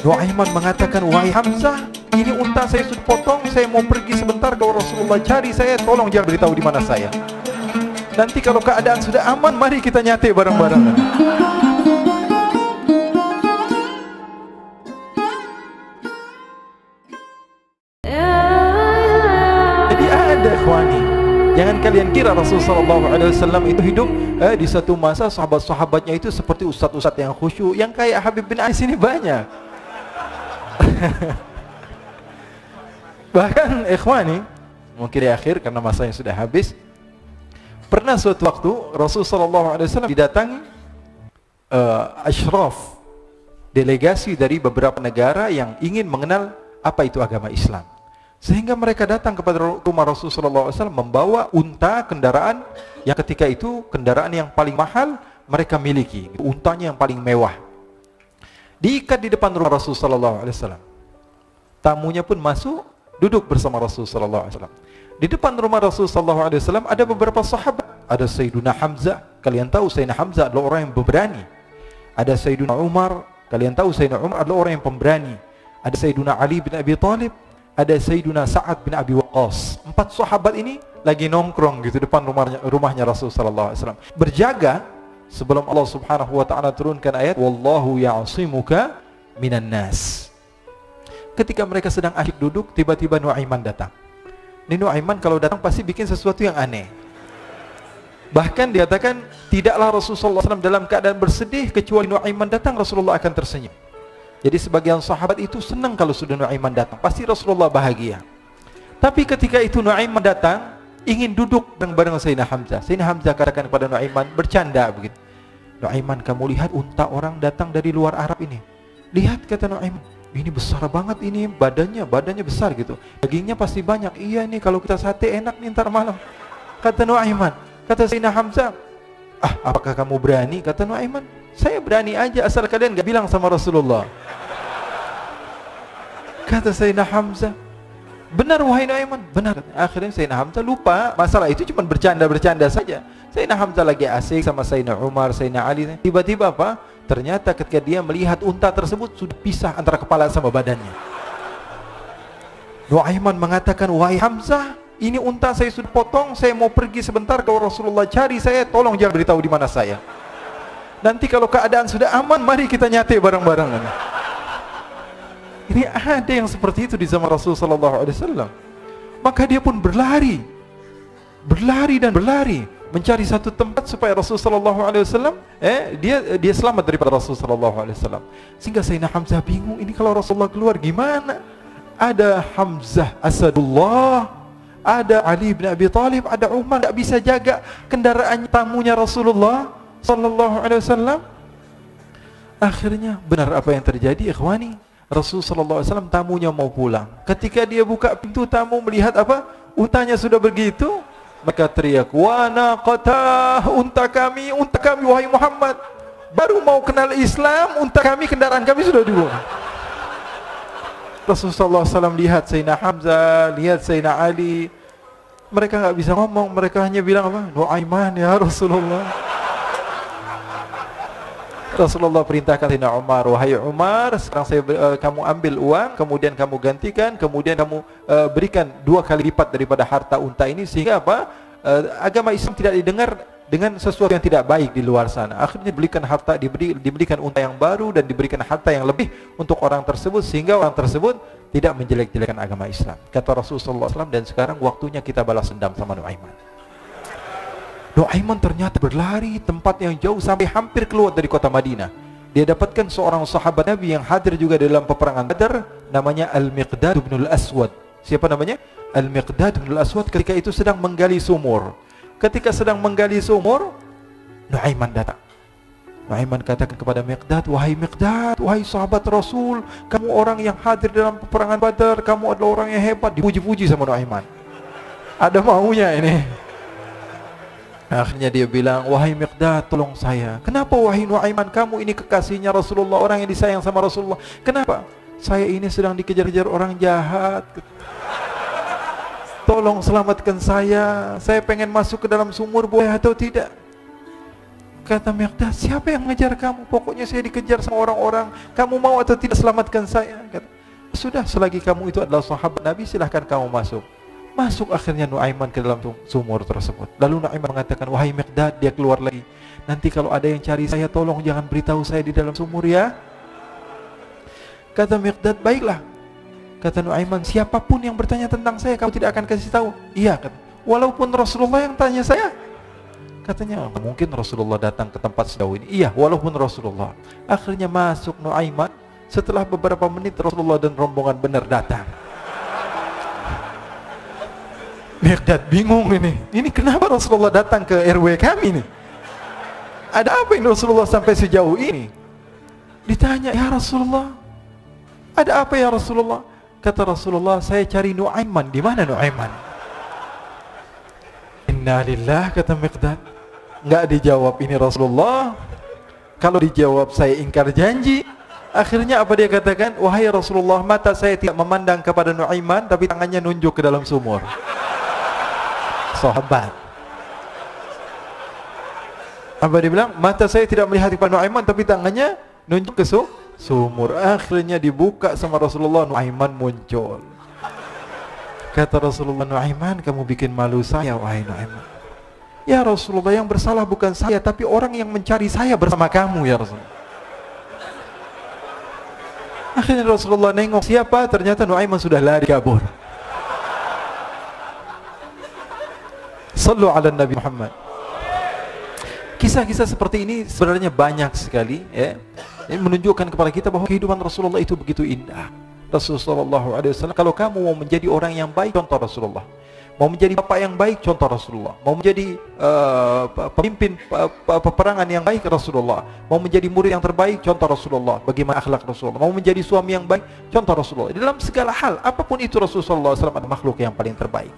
Nuaiman mengatakan, wahai Hamzah, ini unta saya sudah potong, saya mau pergi sebentar. Kalau Rasulullah cari saya, tolong jangan beritahu di mana saya. Nanti kalau keadaan sudah aman, mari kita nyate bareng-bareng. Jadi ada ikhwani, jangan kalian kira Rasulullah SAW itu hidup di satu masa sahabat-sahabatnya itu seperti ustadz-ustadz yang khusyuk, yang kayak Habib bin Ais ini banyak. Bahkan ikhwani, mungkin di akhir karena masanya sudah habis, pernah suatu waktu Rasulullah SAW didatangi asyraf, delegasi dari beberapa negara yang ingin mengenal apa itu agama Islam. Sehingga mereka datang kepada rumah Rasulullah SAW membawa unta, kendaraan yang ketika itu kendaraan yang paling mahal mereka miliki, untanya yang paling mewah. Diikat di depan rumah Rasulullah SAW. Tamunya pun masuk, duduk bersama Rasulullah SAW. Di depan rumah Rasulullah SAW ada beberapa sahabat. Ada Sayyiduna Hamzah, kalian tahu Sayyidina Hamzah adalah orang yang pemberani. Ada Sayyiduna Umar, kalian tahu Sayyidina Umar adalah orang yang pemberani. Ada Sayyiduna Ali bin Abi Thalib, ada Sayyiduna Sa'ad bin Abi Waqqas. 4 sahabat ini lagi nongkrong gitu depan rumahnya Rasulullah SAW, berjaga sebelum Allah Subhanahu wa taala turunkan ayat wallahu ya'simuka minan nas. Ketika mereka sedang asyik duduk, tiba-tiba Nuaiman datang. Ini Nuaiman kalau datang pasti bikin sesuatu yang aneh. Bahkan dikatakan tidaklah Rasulullah SAW dalam keadaan bersedih, kecuali Nuaiman datang Rasulullah akan tersenyum. Jadi sebagian sahabat itu senang kalau sudah Nuaiman datang, pasti Rasulullah bahagia. Tapi ketika itu Nuaiman datang, ingin duduk bareng Sayyidina Hamzah. Sayyidina Hamzah katakan kepada Nuaiman, bercanda begitu. Nuaiman, kamu lihat unta orang datang dari luar Arab ini. Lihat, kata Nuaiman, ini besar banget ini, badannya besar gitu. Dagingnya pasti banyak. Iya nih kalau kita sate enak nih ntar malam. Kata Nuaiman. Kata Sayyidina Hamzah, apakah kamu berani? Kata Nuaiman, saya berani aja asal kalian gak bilang sama Rasulullah. Kata Sayyidina Hamzah, benar wahai Nuaiman, benar. Akhirnya Sayyidina Hamzah lupa masalah itu, cuma bercanda saja. Sayyidina Hamzah lagi asik sama Sayyidina Umar, Sayyidina Ali. Tiba-tiba apa? Ternyata ketika dia melihat unta tersebut sudah pisah antara kepala sama badannya. Nuaiman mengatakan, wahai Hamzah, ini unta saya sudah potong, saya mau pergi sebentar. Kalau Rasulullah cari saya, tolong jangan beritahu di mana saya. Nanti kalau keadaan sudah aman, mari kita nyate bareng-bareng. Ini ada yang seperti itu di zaman Rasulullah SAW. Maka dia pun berlari dan berlari mencari satu tempat supaya Rasulullah SAW dia selamat daripada Rasulullah SAW. Sehingga Sayyidina Hamzah bingung, ini kalau Rasulullah keluar gimana? Ada Hamzah Asadullah, ada Ali bin Abi Thalib, ada Umar, tidak bisa jaga kendaraan tamunya Rasulullah sallallahu alaihi wasallam. Akhirnya benar apa yang terjadi, ikhwani. Rasul sallallahu alaihi wasallam tamunya mau pulang. Ketika dia buka pintu tamu melihat apa? Untanya sudah begitu, maka teriak, "Wa naqatah, unta kami wahai Muhammad. Baru mau kenal Islam, unta kami, kendaraan kami sudah dibuang." Rasulullah SAW lihat Sayyidina Hamzah, lihat Sayyidina Ali. Mereka nggak bisa ngomong, mereka hanya bilang apa? Nuaiman ya Rasulullah. Rasulullah perintahkan Sayyidina Umar, wahai Umar, sekarang kamu ambil uang, kemudian kamu gantikan, kemudian kamu berikan 2 kali lipat daripada harta unta ini, sehingga apa? Agama Islam tidak didengar dengan sesuatu yang tidak baik di luar sana. Akhirnya diberikan harta, diberikan unta yang baru dan diberikan harta yang lebih untuk orang tersebut, sehingga orang tersebut tidak menjelek-jelekan agama Islam. Kata Rasulullah SAW, dan sekarang waktunya kita balas dendam sama Nuaiman. Nuaiman ternyata berlari tempat yang jauh sampai hampir keluar dari kota Madinah. Dia dapatkan seorang sahabat Nabi yang hadir juga dalam peperangan Badar, namanya Al-Miqdad bin Al-Aswad. Siapa namanya? Al-Miqdad bin Al-Aswad ketika itu sedang menggali sumur. Ketika sedang menggali sumur, Nuaiman datang. Nuaiman katakan kepada Miqdad, Miqdad, wahai sahabat Rasul, kamu orang yang hadir dalam peperangan Badar, kamu adalah orang yang hebat. Dipuji-puji sama Nuaiman. Ada maunya ini. Akhirnya dia bilang, wahai Miqdad, tolong saya. Kenapa wahai Nuaiman, kamu ini kekasihnya Rasulullah, orang yang disayang sama Rasulullah. Kenapa? Saya ini sedang dikejar-kejar orang jahat. Tolong selamatkan saya pengen masuk ke dalam sumur, boleh atau tidak? Kata Miqdad, siapa yang mengejar kamu? Pokoknya saya dikejar sama orang-orang. Kamu mau atau tidak selamatkan saya? Kata, sudah, selagi kamu itu adalah sahabat Nabi, silahkan kamu masuk. Masuk akhirnya Nuaiman ke dalam sumur tersebut. Lalu Nuaiman mengatakan, wahai Miqdad, dia keluar lagi. Nanti kalau ada yang cari saya, tolong jangan beritahu saya di dalam sumur ya. Kata Miqdad, baiklah. Kata Nuaiman, siapapun yang bertanya tentang saya, kamu tidak akan kasih tahu. Iya, kata, walaupun Rasulullah yang tanya saya. Katanya, mungkin Rasulullah datang ke tempat sejauh ini. Iya, walaupun Rasulullah. Akhirnya masuk Nuaiman. Setelah beberapa menit, Rasulullah dan rombongan benar datang. Miqdad bingung ini. Ini kenapa Rasulullah datang ke RW kami nih? Ada apa ini Rasulullah sampai sejauh ini? Ditanya, ya Rasulullah, ada apa ya Rasulullah? Kata Rasulullah, saya cari Nuaiman. Di mana Nuaiman? Inna lillah, kata Miqdad. Enggak dijawab ini Rasulullah. Kalau dijawab saya ingkar janji. Akhirnya apa dia katakan? Wahai Rasulullah, mata saya tidak memandang kepada Nuaiman, tapi tangannya nunjuk ke dalam sumur. Sahabat. Apa dia bilang? Mata saya tidak melihat kepada Nuaiman, tapi tangannya nunjuk ke sumur. Akhirnya dibuka sama Rasulullah, Nuaiman muncul. Kata Rasulullah, Nuaiman, kamu bikin malu saya, wahai Nuaiman. Ya Rasulullah, yang bersalah bukan saya, tapi orang yang mencari saya bersama kamu ya Rasulullah. Akhirnya Rasulullah nengok, siapa? Ternyata Nuaiman sudah lari kabur. Sallu ala Nabi Muhammad. Kisah-kisah seperti ini sebenarnya banyak sekali ya. Ini menunjukkan kepada kita bahwa kehidupan Rasulullah itu begitu indah. Rasulullah SAW, kalau kamu mau menjadi orang yang baik, contoh Rasulullah. Mau menjadi bapak yang baik, contoh Rasulullah. Mau menjadi pemimpin peperangan yang baik, Rasulullah. Mau menjadi murid yang terbaik, contoh Rasulullah. Bagaimana akhlak Rasulullah. Mau menjadi suami yang baik, contoh Rasulullah. Dalam segala hal, apapun itu Rasulullah SAW adalah makhluk yang paling terbaik.